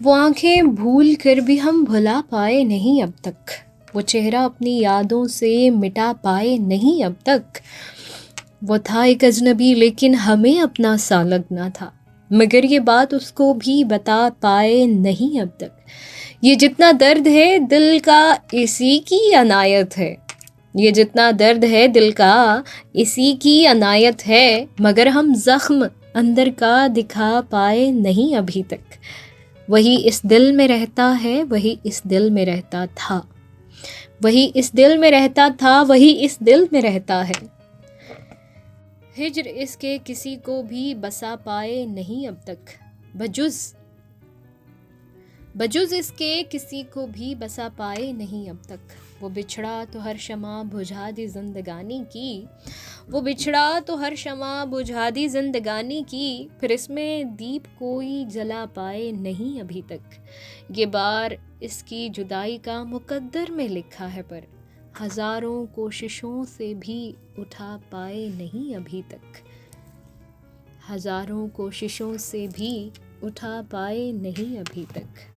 वो आंखें भूल कर भी हम भुला पाए नहीं अब तक, वो चेहरा अपनी यादों से मिटा पाए नहीं अब तक। वो था एक अजनबी लेकिन हमें अपना सा लगना था, मगर ये बात उसको भी बता पाए नहीं अब तक। ये जितना दर्द है दिल का इसी की अनायत है, ये जितना दर्द है दिल का इसी की अनायत है, मगर हम जख्म अंदर का दिखा पाए नहीं अभी तक। वही इस दिल में रहता है, वही इस दिल में रहता था, वही इस दिल में रहता था, वही इस दिल में रहता है। हिज्र इसके किसी को भी बसा पाए नहीं अब तक, बजुज इसके किसी को भी बसा पाए नहीं अब तक। वो बिछड़ा तो हर शमा बुझा दी जिंदगानी की, वो बिछड़ा तो हर शमा बुझा दी जिंदगानी की, फिर इसमें दीप कोई जला पाए नहीं अभी तक। ये बार इसकी जुदाई का मुकद्दर में लिखा है, पर हजारों कोशिशों से भी उठा पाए नहीं अभी तक, हजारों कोशिशों से भी उठा पाए नहीं अभी तक।